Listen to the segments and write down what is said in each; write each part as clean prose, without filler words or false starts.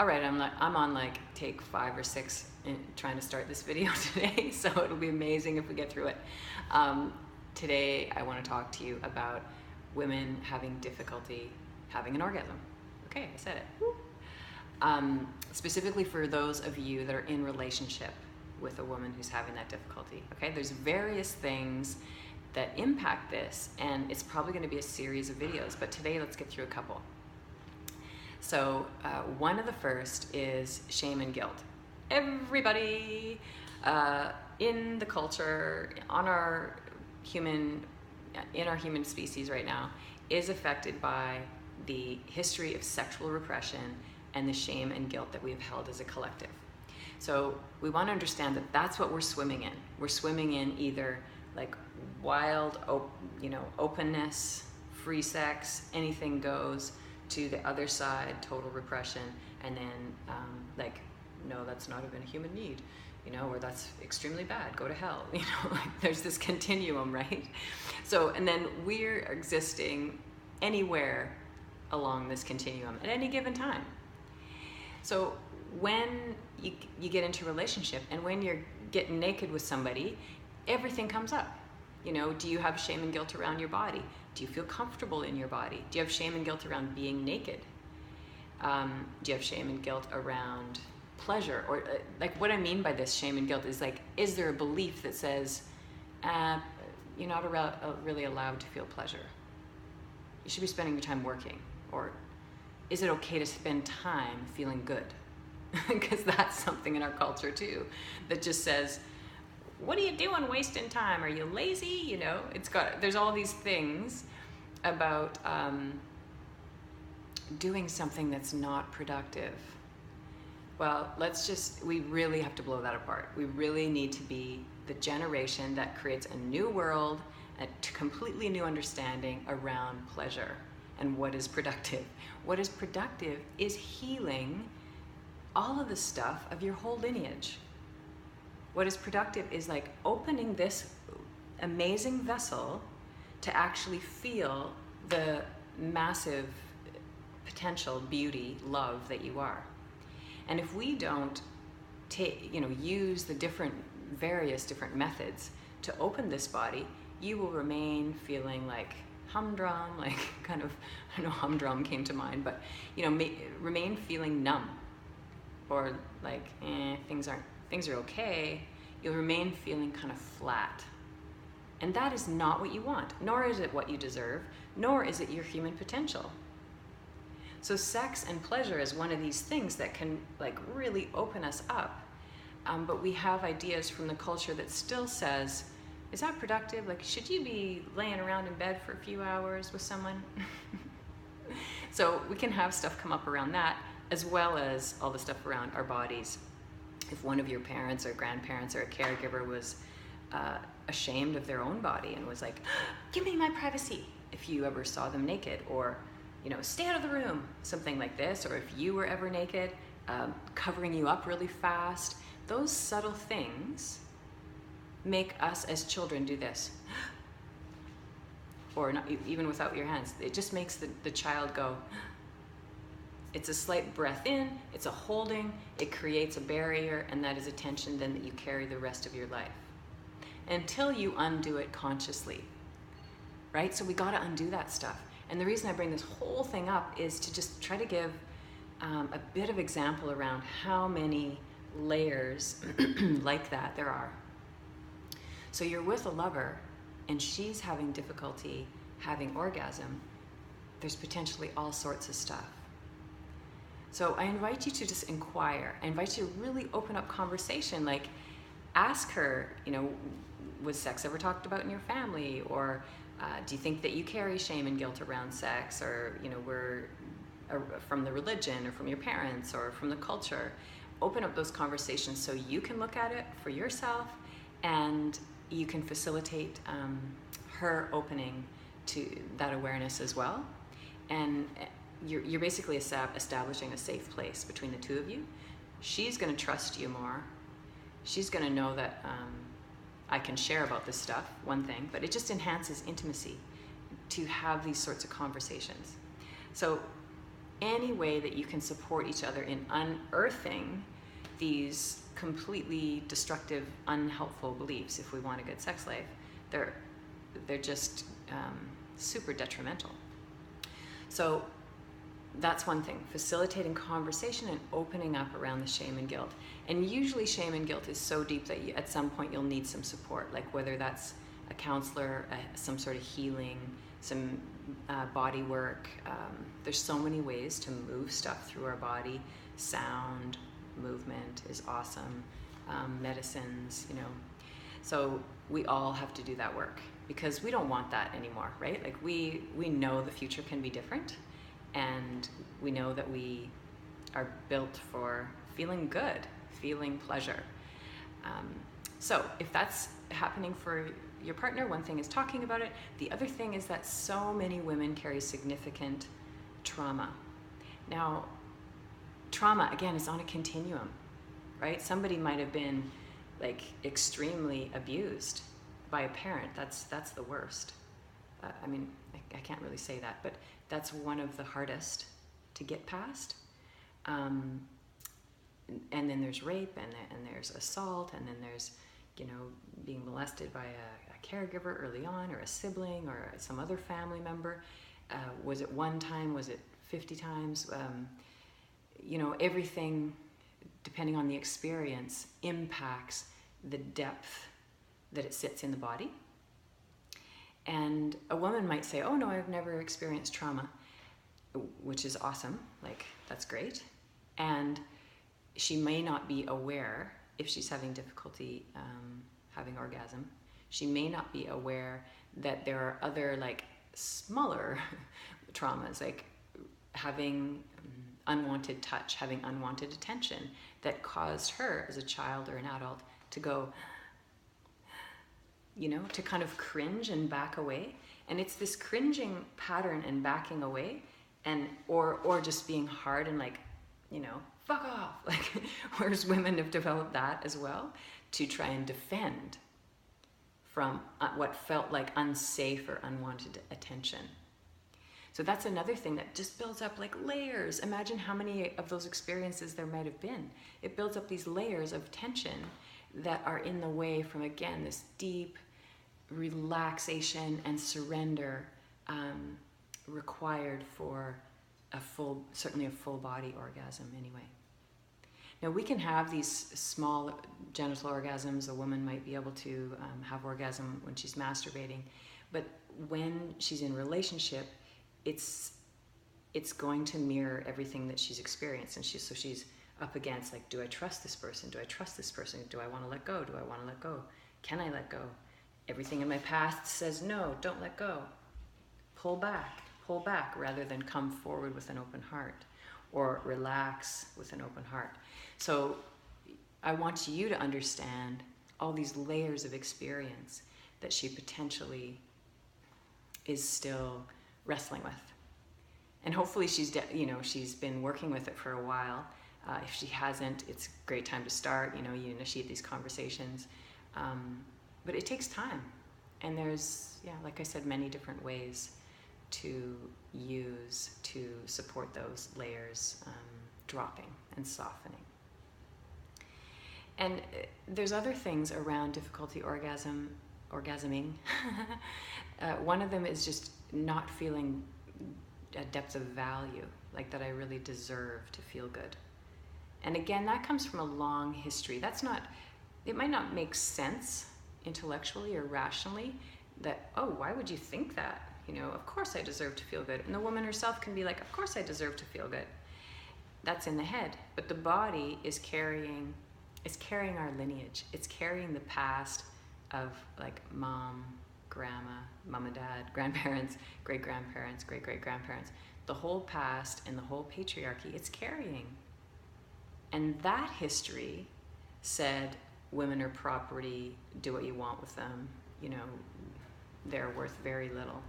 All right, I'm on like take 5 or 6 in trying to start this video today, so it'll be amazing if we get through it. Today I want to talk to you about women having difficulty having an orgasm. Okay, I said it. Specifically for those of you that are in relationship with a woman who's having that difficulty. Okay, there's various things that impact this, and it's probably going to be a series of videos, but today let's get through a couple. So one of the first is shame and guilt. Everybody in the culture, in our human species right now, is affected by the history of sexual repression and the shame and guilt that we've held as a collective. So we want to understand that that's what we're swimming in. We're swimming in either like wild, openness, free sex, anything goes, to the other side, total repression, and then like, no, that's not even a human need, or that's extremely bad, go to hell, like there's this continuum, right? So, and then we're existing anywhere along this continuum at any given time. So when you get into a relationship and when you're getting naked with somebody, everything comes up. Do you have shame and guilt around your body? Do you feel comfortable in your body? Do you have shame and guilt around being naked? Do you have shame and guilt around pleasure? Or like what I mean by this shame and guilt is like, is there a belief that says, you're not really allowed to feel pleasure? You should be spending your time working. Or is it okay to spend time feeling good? Because that's something in our culture too, that just says, what are you doing wasting time? Are you lazy? There's all these things about doing something that's not productive. Well, we really have to blow that apart. We really need to be the generation that creates a new world, a completely new understanding around pleasure and what is productive. What is productive is healing all of the stuff of your whole lineage. What is productive is like opening this amazing vessel to actually feel the massive potential, beauty, love that you are. And if we don't use the various different methods to open this body, you will remain feeling like humdrum, like kind of, I know humdrum came to mind, but remain feeling numb, or like things are okay. You'll remain feeling kind of flat. And that is not what you want, nor is it what you deserve, nor is it your human potential. So sex and pleasure is one of these things that can like really open us up. But we have ideas from the culture that still says, is that productive? Like, should you be laying around in bed for a few hours with someone? So we can have stuff come up around that, as well as all the stuff around our bodies. If one of your parents or grandparents or a caregiver was ashamed of their own body and was like, give me my privacy, if you ever saw them naked, or stay out of the room, something like this, or if you were ever naked, covering you up really fast, those subtle things make us as children do this. Or not, even without your hands, it just makes the child go. It's a slight breath in, it's a holding, it creates a barrier, and that is a tension then that you carry the rest of your life. Until you undo it consciously, right? So we gotta undo that stuff. And the reason I bring this whole thing up is to just try to give a bit of example around how many layers like that there are. So you're with a lover, and she's having difficulty having orgasm. There's potentially all sorts of stuff. So I invite you to just inquire. I invite you to really open up conversation. Like, ask her, was sex ever talked about in your family? Or do you think that you carry shame and guilt around sex? Or, we're from the religion, or from your parents, or from the culture? Open up those conversations so you can look at it for yourself, and you can facilitate her opening to that awareness as well. And you're basically establishing a safe place between the two of you. She's going to trust you more. She's going to know that I can share about this stuff, one thing, but it just enhances intimacy to have these sorts of conversations. So any way that you can support each other in unearthing these completely destructive, unhelpful beliefs, if we want a good sex life, they're just super detrimental. So that's one thing, facilitating conversation and opening up around the shame and guilt. And usually shame and guilt is so deep that at some point you'll need some support, like whether that's a counselor, some sort of healing, some body work. There's so many ways to move stuff through our body. Sound, movement is awesome. Medicines, So we all have to do that work because we don't want that anymore, right? Like we know the future can be different, and we know that we are built for feeling good, feeling pleasure. So if that's happening for your partner, one thing is talking about it. The other thing is that so many women carry significant trauma. Now, trauma, again, is on a continuum, right? Somebody might have been like extremely abused by a parent. That's the worst. I mean, I can't really say that, but that's one of the hardest to get past. And then there's rape, and there's assault, and then there's, being molested by a caregiver early on, or a sibling, or some other family member. Was it one time? Was it 50 times? Everything, depending on the experience, impacts the depth that it sits in the body. And a woman might say, oh no, I've never experienced trauma, which is awesome, like that's great. And she may not be aware, if she's having difficulty having orgasm, she may not be aware that there are other like smaller traumas, like having unwanted touch, having unwanted attention that caused her as a child or an adult to go, to kind of cringe and back away. And it's this cringing pattern and backing away, and or just being hard and like, fuck off. Like, whereas women have developed that as well to try and defend from what felt like unsafe or unwanted attention. So that's another thing that just builds up like layers. Imagine how many of those experiences there might have been. It builds up these layers of tension that are in the way from, again, this deep relaxation and surrender required for certainly a full body orgasm anyway. Now we can have these small genital orgasms. A woman might be able to have orgasm when she's masturbating, but when she's in relationship, it's going to mirror everything that she's experienced, and she's up against like, do I trust this person? Do I trust this person? Do I want to let go? Do I want to let go? Can I let go? Everything in my past says no, don't let go. Pull back rather than come forward with an open heart, or relax with an open heart. So I want you to understand all these layers of experience that she potentially is still wrestling with. And hopefully she's been working with it for a while. If she hasn't, it's a great time to start. You initiate these conversations. But it takes time. And there's, like I said, many different ways to use to support those layers dropping and softening. And there's other things around difficulty orgasming. One of them is just not feeling a depth of value, like that I really deserve to feel good. And again, that comes from a long history. It might not make sense intellectually or rationally that, oh, why would you think that? Of course I deserve to feel good. And the woman herself can be like, of course I deserve to feel good. That's in the head. But the body is carrying our lineage. It's carrying the past of like mom, grandma, mom and dad, grandparents, great-grandparents, great-great-grandparents. The whole past and the whole patriarchy, it's carrying. And that history said women are property, do what you want with them, they're worth very little.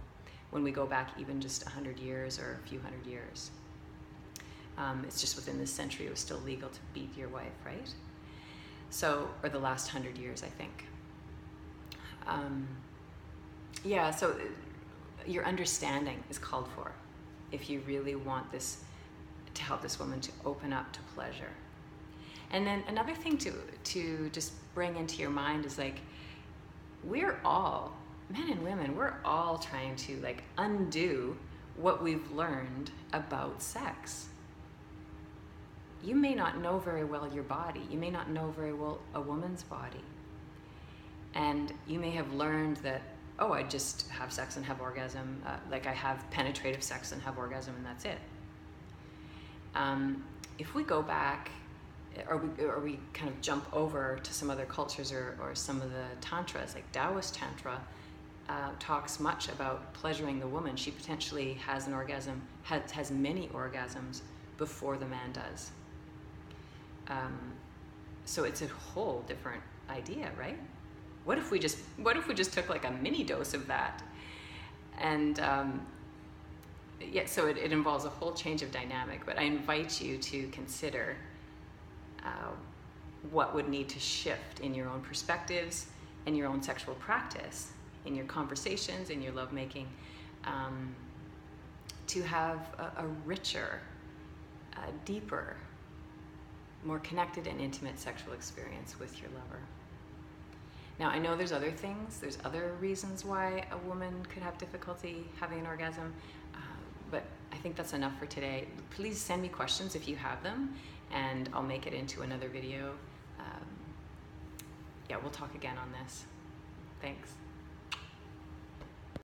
When we go back even just 100 years or a few hundred years. It's just within this century it was still legal to beat your wife, right? So, or the last 100 years, I think. So your understanding is called for if you really want this to help this woman to open up to pleasure. And then another thing to just bring into your mind is like, we're all, men and women, we're all trying to like undo what we've learned about sex. You may not know very well your body. You may not know very well a woman's body. And you may have learned that, oh, I just have sex and have orgasm, like I have penetrative sex and have orgasm and that's it. If we go back, or we kind of jump over to some other cultures or some of the tantras, like Taoist tantra, talks much about pleasuring the woman. She potentially has an orgasm, has many orgasms before the man does. So it's a whole different idea, right? What if we just took like a mini dose of that? And yeah, so it involves a whole change of dynamic. But I invite you to consider what would need to shift in your own perspectives and your own sexual practice, in your conversations, in your lovemaking, to have a richer, deeper, more connected and intimate sexual experience with your lover. Now, I know there's other things, there's other reasons why a woman could have difficulty having an orgasm, but I think that's enough for today. Please send me questions if you have them, and I'll make it into another video. Yeah, we'll talk again on this. Thanks.